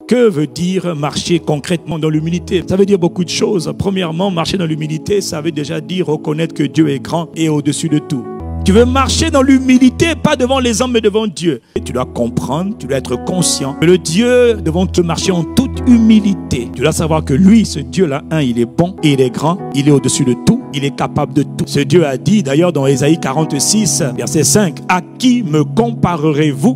Que veut dire marcher concrètement dans l'humilité? Ça veut dire beaucoup de choses. Premièrement, marcher dans l'humilité, ça veut déjà dire reconnaître que Dieu est grand et au-dessus de tout. Tu veux marcher dans l'humilité, pas devant les hommes, mais devant Dieu. Et tu dois comprendre, tu dois être conscient que le Dieu devant te marcher en toute humilité. Tu dois savoir que lui, ce Dieu-là, il est bon, il est grand, il est au-dessus de tout, il est capable de tout. Ce Dieu a dit, d'ailleurs, dans Ésaïe 46, verset 5, « À qui me comparerez-vous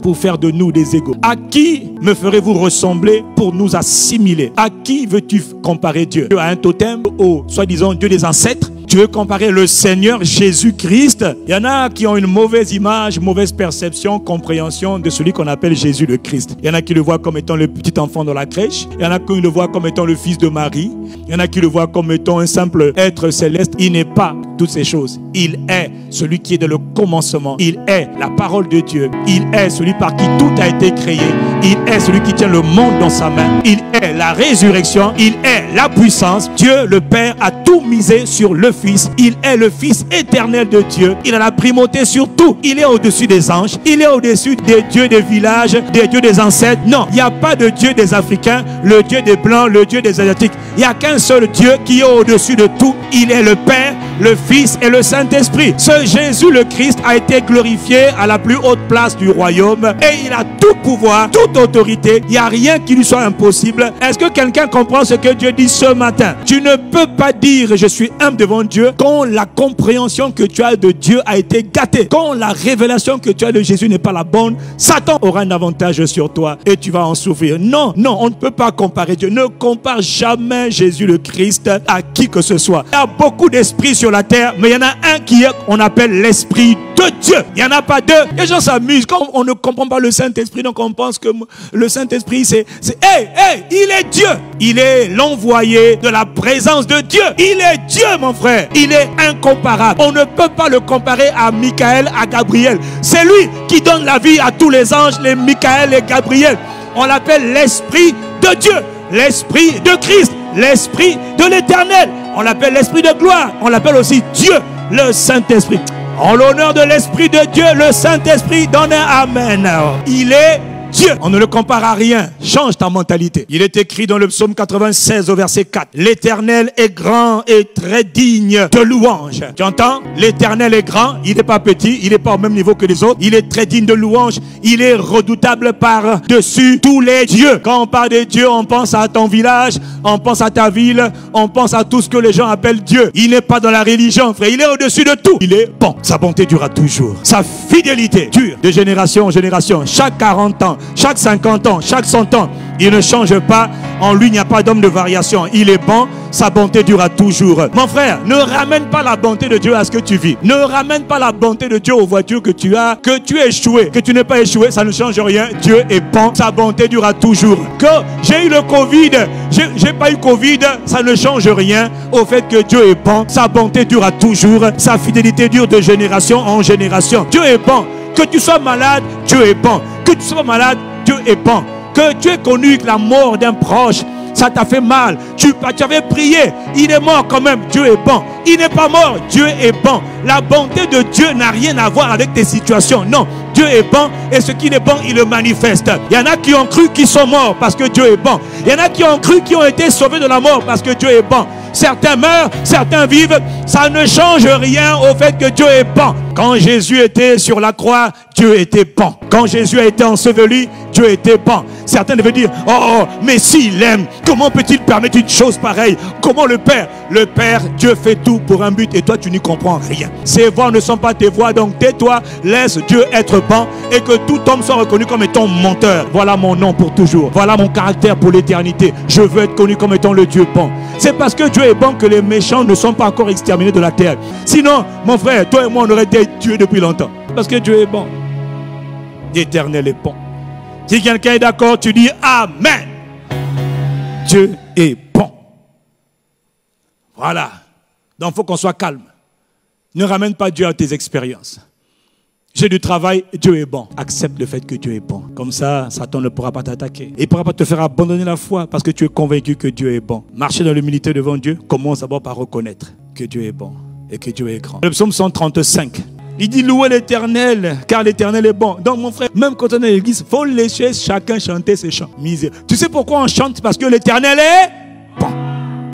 pour faire de nous des égaux? À qui me ferez-vous ressembler pour nous assimiler? À qui veux-tu comparer Dieu? À un totem, au soi-disant Dieu des ancêtres? Tu veux comparer le Seigneur Jésus-Christ? Il y en a qui ont une mauvaise image, mauvaise perception, compréhension de celui qu'on appelle Jésus le Christ. Il y en a qui le voient comme étant le petit enfant dans la crèche. Il y en a qui le voient comme étant le fils de Marie. Il y en a qui le voient comme étant un simple être céleste. Il n'est pas toutes ces choses. Il est celui qui est dans le commencement. Il est la parole de Dieu. Il est celui par qui tout a été créé. Il est celui qui tient le monde dans sa main. Il est la résurrection. Il est la puissance. Dieu le Père a tout misé sur le Fils. Il est le Fils éternel de Dieu. Il a la primauté sur tout. Il est au-dessus des anges. Il est au-dessus des dieux des villages, des dieux des ancêtres. Non, il n'y a pas de Dieu des Africains, le Dieu des Blancs, le Dieu des Asiatiques. Il n'y a qu'un seul Dieu qui est au-dessus de tout. Il est le Père, le Fils et le Saint-Esprit. Ce Jésus le Christ a été glorifié à la plus haute place du royaume et il a tout pouvoir, toute autorité. Il n'y a rien qui lui soit impossible. Est-ce que quelqu'un comprend ce que Dieu dit ce matin? Tu ne peux pas dire je suis humble devant Dieu quand la compréhension que tu as de Dieu a été gâtée. Quand la révélation que tu as de Jésus n'est pas la bonne, Satan aura un avantage sur toi et tu vas en souffrir. Non, non, on ne peut pas comparer Dieu. Ne compare jamais Jésus le Christ à qui que ce soit. Il y a beaucoup d'esprits sur la terre, mais il y en a un qui est, on appelle l'Esprit de Dieu. Il n'y en a pas deux. Les gens s'amusent. Quand on ne comprend pas le Saint-Esprit, donc on pense que le Saint-Esprit, il est Dieu. Il est l'envoyé de la présence de Dieu. Il est Dieu, mon frère. Il est incomparable. On ne peut pas le comparer à Michael, à Gabriel. C'est lui qui donne la vie à tous les anges, les Michael et Gabriel. On l'appelle l'Esprit de Dieu, l'Esprit de Christ, l'Esprit de l'Éternel. On l'appelle l'Esprit de gloire. On l'appelle aussi Dieu, le Saint-Esprit. En l'honneur de l'Esprit de Dieu, le Saint-Esprit donne un Amen. Il est Dieu. On ne le compare à rien. Change ta mentalité. Il est écrit dans le psaume 96 au verset 4. L'Éternel est grand et très digne de louange. Tu entends? L'Éternel est grand. Il n'est pas petit. Il n'est pas au même niveau que les autres. Il est très digne de louange. Il est redoutable par-dessus tous les dieux. Quand on parle de Dieu, on pense à ton village. On pense à ta ville. On pense à tout ce que les gens appellent Dieu. Il n'est pas dans la religion, frère. Il est au-dessus de tout. Il est bon. Sa bonté durera toujours. Sa fidélité dure de génération en génération. Chaque 40 ans. Chaque 50 ans, chaque 100 ans, il ne change pas. En lui, il n'y a pas d'homme de variation. Il est bon, sa bonté durera toujours. Mon frère, ne ramène pas la bonté de Dieu à ce que tu vis. Ne ramène pas la bonté de Dieu aux voitures que tu as. Que tu aies échoué, que tu n'aies pas échoué, ça ne change rien. Dieu est bon, sa bonté durera toujours. Que j'ai eu le Covid, j'ai pas eu Covid, ça ne change rien au fait que Dieu est bon. Sa bonté durera toujours. Sa fidélité dure de génération en génération. Dieu est bon. Que tu sois malade, Dieu est bon. Que tu sois malade, Dieu est bon. Que tu aies connu la mort d'un proche, ça t'a fait mal. Tu avais prié, il est mort quand même. Dieu est bon. Il n'est pas mort, Dieu est bon. La bonté de Dieu n'a rien à voir avec tes situations. Non, Dieu est bon et ce qui est bon, il le manifeste. Il y en a qui ont cru qu'ils sont morts parce que Dieu est bon. Il y en a qui ont cru qu'ils ont été sauvés de la mort parce que Dieu est bon. Certains meurent, certains vivent. Ça ne change rien au fait que Dieu est bon. Quand Jésus était sur la croix, Dieu était bon. Quand Jésus a été enseveli, Dieu était bon. Certains devaient dire, oh, mais s'il aime, comment peut-il permettre une chose pareille? Comment le Père? Le Père, Dieu fait tout pour un but et toi, tu n'y comprends rien. Ses voix ne sont pas tes voix, donc tais-toi, laisse Dieu être bon et que tout homme soit reconnu comme étant menteur. Voilà mon nom pour toujours. Voilà mon caractère pour l'éternité. Je veux être connu comme étant le Dieu bon. C'est parce que Dieu est bon que les méchants ne sont pas encore exterminés de la terre. Sinon, mon frère, toi et moi, on aurait été Dieu depuis longtemps. Parce que Dieu est bon. L'Éternel est bon. Si quelqu'un est d'accord, tu dis Amen. Dieu est bon. Voilà. Donc, il faut qu'on soit calme. Ne ramène pas Dieu à tes expériences. J'ai du travail, Dieu est bon. Accepte le fait que Dieu est bon. Comme ça, Satan ne pourra pas t'attaquer. Il ne pourra pas te faire abandonner la foi parce que tu es convaincu que Dieu est bon. Marcher dans l'humilité devant Dieu, commence d'abord par reconnaître que Dieu est bon et que Dieu est grand. Le psaume 135. Il dit louez l'Éternel, car l'Éternel est bon. Donc mon frère, même quand on est à l'église, il faut laisser chacun chanter ses chants. Misère. Tu sais pourquoi on chante? Parce que l'Éternel est bon.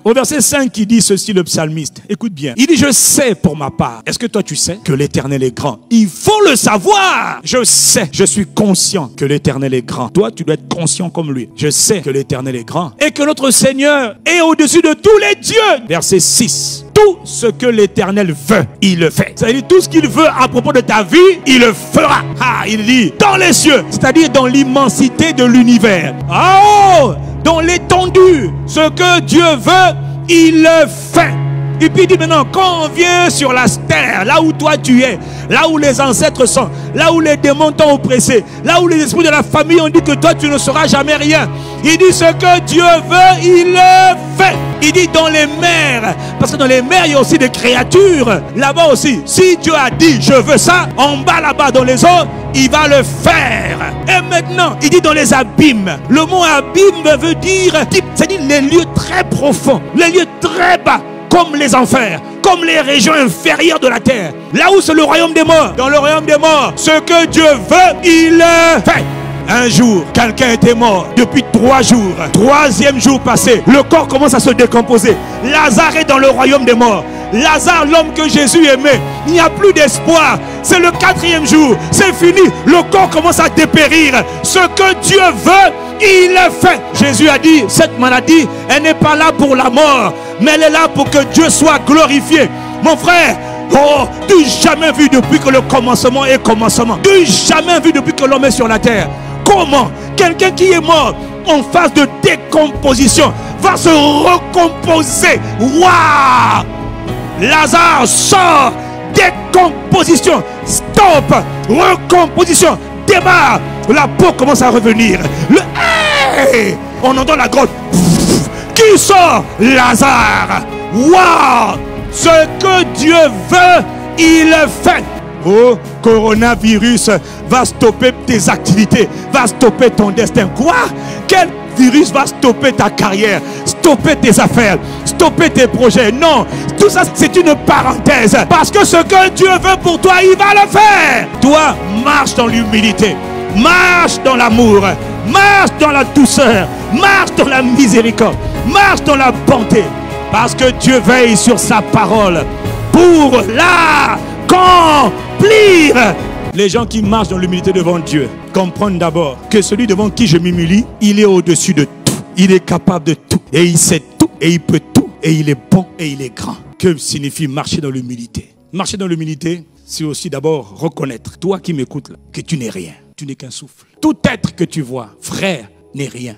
Au verset 5, il dit ceci, le psalmiste. Écoute bien. Il dit, je sais pour ma part. Est-ce que toi tu sais que l'Éternel est grand? Il faut le savoir. Je sais, je suis conscient que l'Éternel est grand. Toi, tu dois être conscient comme lui. Je sais que l'Éternel est grand et que notre Seigneur est au-dessus de tous les dieux. Verset 6. Tout ce que l'Éternel veut, il le fait. C'est-à-dire tout ce qu'il veut à propos de ta vie, il le fera. Ah, il dit dans les cieux, c'est-à-dire dans l'immensité de l'univers. Oh, dans l'étendue, ce que Dieu veut, il le fait. Et puis il dit maintenant, quand on vient sur la terre, là où toi tu es, là où les ancêtres sont, là où les démons t'ont oppressé, là où les esprits de la famille ont dit que toi tu ne seras jamais rien. Il dit ce que Dieu veut, il le fait. Il dit dans les mers, parce que dans les mers il y a aussi des créatures. Là-bas aussi, si Dieu a dit je veux ça, en bas là-bas dans les eaux, il va le faire. Et maintenant, il dit dans les abîmes. Le mot abîme veut dire, c'est-à-dire les lieux très profonds, les lieux très bas. Comme les enfers, comme les régions inférieures de la terre. Là où c'est le royaume des morts. Dans le royaume des morts, ce que Dieu veut, il le fait. Un jour, quelqu'un était mort depuis 3 jours. 3e jour passé, le corps commence à se décomposer. Lazare est dans le royaume des morts. Lazare, l'homme que Jésus aimait, il n'y a plus d'espoir. C'est le 4e jour, c'est fini. Le corps commence à dépérir. Ce que Dieu veut, il le fait. Jésus a dit, cette maladie, elle n'est pas là pour la mort, mais elle est là pour que Dieu soit glorifié. Mon frère, oh, tu n'as jamais vu depuis que le commencement est commencement. Tu n'as jamais vu depuis que l'homme est sur la terre. Comment quelqu'un qui est mort en phase de décomposition va se recomposer? Waouh! Lazare sort, décomposition, stop, recomposition, démarre. La peau commence à revenir. On entend la grotte. Qui sort? Lazare. Waouh! Ce que Dieu veut, il le fait. Oh, coronavirus va stopper tes activités, va stopper ton destin. Quoi? Quel virus va stopper ta carrière, stopper tes affaires, stopper tes projets? Non, tout ça c'est une parenthèse. Parce que ce que Dieu veut pour toi, il va le faire. Toi, marche dans l'humilité, marche dans l'amour, marche dans la douceur, marche dans la miséricorde, marche dans la bonté. Parce que Dieu veille sur sa parole pour l'accomplir. Les gens qui marchent dans l'humilité devant Dieu comprennent d'abord que celui devant qui je m'humilie, il est au-dessus de tout. Il est capable de tout. Et il sait tout. Et il peut tout. Et il est bon. Et il est grand. Que signifie marcher dans l'humilité? Marcher dans l'humilité, c'est aussi d'abord reconnaître, toi qui m'écoutes là, que tu n'es rien. Tu n'es qu'un souffle. Tout être que tu vois, frère, n'est rien.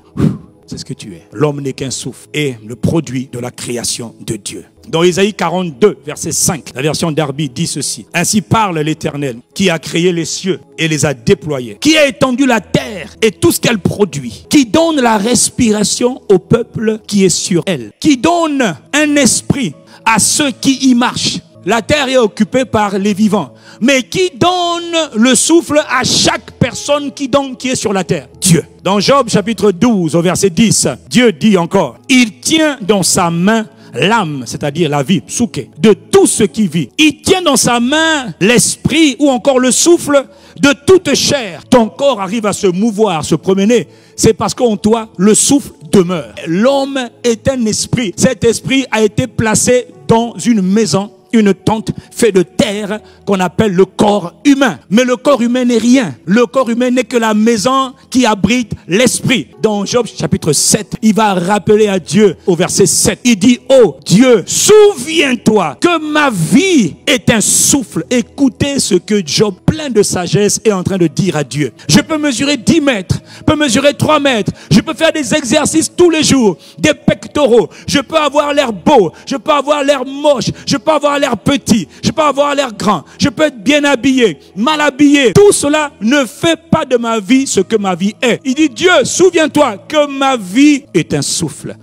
C'est ce que tu es. L'homme n'est qu'un souffle et le produit de la création de Dieu. Dans Isaïe 42, verset 5, la version Darby dit ceci. Ainsi parle l'Éternel, qui a créé les cieux et les a déployés, qui a étendu la terre et tout ce qu'elle produit, qui donne la respiration au peuple qui est sur elle, qui donne un esprit à ceux qui y marchent. La terre est occupée par les vivants, mais qui donne le souffle à chaque personne qui est sur la terre? Dieu. Dans Job chapitre 12 au verset 10, Dieu dit encore, il tient dans sa main l'âme, c'est-à-dire la vie, souké, de tout ce qui vit. Il tient dans sa main l'esprit ou encore le souffle de toute chair. Ton corps arrive à se mouvoir, se promener. C'est parce qu'en toi, le souffle demeure. L'homme est un esprit. Cet esprit a été placé dans une maison, une tente faite de terre qu'on appelle le corps humain. Mais le corps humain n'est rien. Le corps humain n'est que la maison qui abrite l'esprit. Dans Job chapitre 7, il va rappeler à Dieu au verset 7. Il dit, oh Dieu, souviens-toi que ma vie est un souffle. Écoutez ce que Job, plein de sagesse, est en train de dire à Dieu. Je peux mesurer 10 mètres, je peux mesurer 3 mètres. Je peux faire des exercices tous les jours, des pectoraux. Je peux avoir l'air beau, je peux avoir l'air moche, je peux avoir l'air petit, je peux avoir l'air grand, je peux être bien habillé, mal habillé. Tout cela ne fait pas de ma vie ce que ma vie est. Il dit, Dieu, souviens-toi que ma vie est un souffle.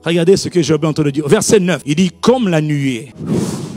Regardez ce que Job est en train de dire. Verset 9, il dit, comme la nuée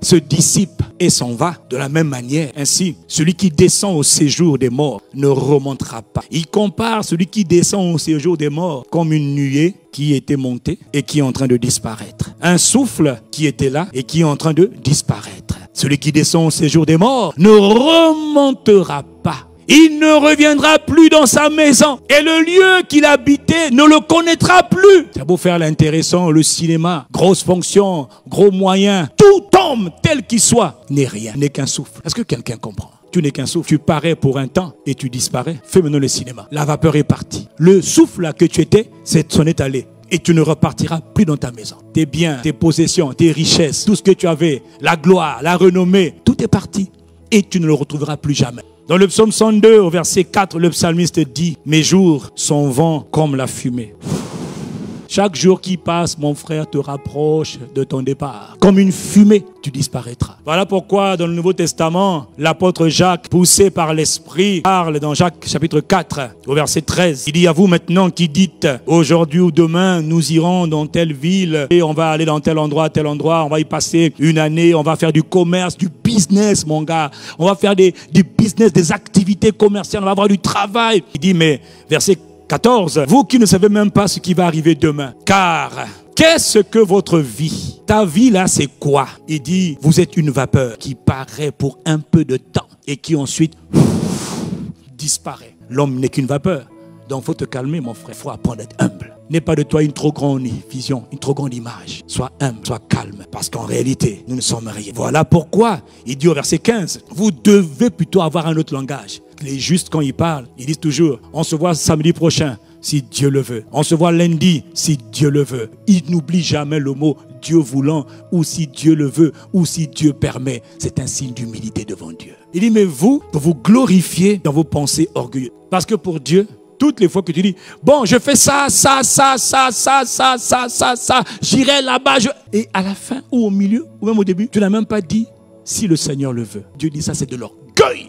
se dissipe et s'en va, de la même manière, ainsi, celui qui descend au séjour des morts ne remontera pas. Il compare celui qui descend au séjour des morts comme une nuée qui était montée et qui est en train de disparaître. Un souffle qui était là et qui est en train de disparaître. Celui qui descend au séjour des morts ne remontera pas. Il ne reviendra plus dans sa maison. Et le lieu qu'il habitait ne le connaîtra plus. C'est beau faire l'intéressant, le cinéma, grosse fonction, gros moyens. Tout homme, tel qu'il soit, n'est rien, n'est qu'un souffle. Est-ce que quelqu'un comprend? Tu n'es qu'un souffle. Tu parais pour un temps et tu disparais. Fais maintenant le cinéma. La vapeur est partie. Le souffle là que tu étais, s'en est allé. Et tu ne repartiras plus dans ta maison. Tes biens, tes possessions, tes richesses, tout ce que tu avais, la gloire, la renommée, tout est parti. Et tu ne le retrouveras plus jamais. Dans le psaume 102, au verset 4, le psalmiste dit « Mes jours sont vents comme la fumée ». Chaque jour qui passe, mon frère, te rapproche de ton départ. Comme une fumée, tu disparaîtras. Voilà pourquoi dans le Nouveau Testament, l'apôtre Jacques, poussé par l'Esprit, parle dans Jacques chapitre 4, au verset 13. Il dit à vous maintenant qui dites, aujourd'hui ou demain, nous irons dans telle ville et on va aller dans tel endroit, on va y passer une année, on va faire du commerce, du business, mon gars. On va faire du business, des activités commerciales, on va avoir du travail. Il dit, mais verset 14, vous qui ne savez même pas ce qui va arriver demain. Car, qu'est-ce que votre vie? Ta vie là, c'est quoi? Il dit, vous êtes une vapeur qui paraît pour un peu de temps et qui ensuite disparaît. L'homme n'est qu'une vapeur. Donc, il faut te calmer, mon frère. Il faut apprendre à être humble. N'aie pas de toi une trop grande vision, une trop grande image. Sois humble, sois calme. Parce qu'en réalité, nous ne sommes rien. Voilà pourquoi il dit au verset 15, vous devez plutôt avoir un autre langage. Les justes, quand ils parlent, ils disent toujours, on se voit samedi prochain, si Dieu le veut. On se voit lundi, si Dieu le veut. Ils n'oublient jamais le mot Dieu voulant, ou si Dieu le veut, ou si Dieu permet. C'est un signe d'humilité devant Dieu. Il dit, mais vous glorifiez dans vos pensées orgueilleuses. Parce que pour Dieu, toutes les fois que tu dis, bon, je fais ça, j'irai là-bas. Et à la fin, ou au milieu, ou même au début, tu n'as même pas dit, si le Seigneur le veut. Dieu dit, ça c'est de l'orgueil.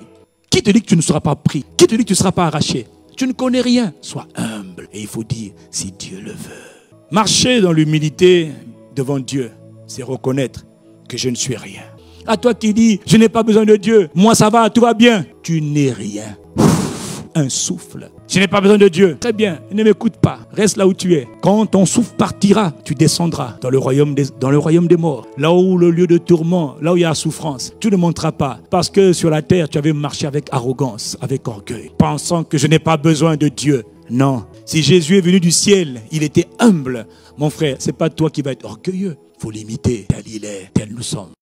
Qui te dit que tu ne seras pas pris? Qui te dit que tu ne seras pas arraché? Tu ne connais rien. Sois humble. Et il faut dire, si Dieu le veut. Marcher dans l'humilité devant Dieu, c'est reconnaître que je ne suis rien. À toi qui dis, je n'ai pas besoin de Dieu. Moi ça va, tout va bien. Tu n'es rien. Un souffle. Je n'ai pas besoin de Dieu. Très bien, ne m'écoute pas. Reste là où tu es. Quand ton souffle partira, tu descendras dans le royaume des morts. Là où le lieu de tourment, là où il y a la souffrance. Tu ne monteras pas. Parce que sur la terre, tu avais marché avec arrogance, avec orgueil. Pensant que je n'ai pas besoin de Dieu. Non. Si Jésus est venu du ciel, il était humble. Mon frère, c'est pas toi qui vas être orgueilleux. Il faut l'imiter tel il est, tel nous sommes.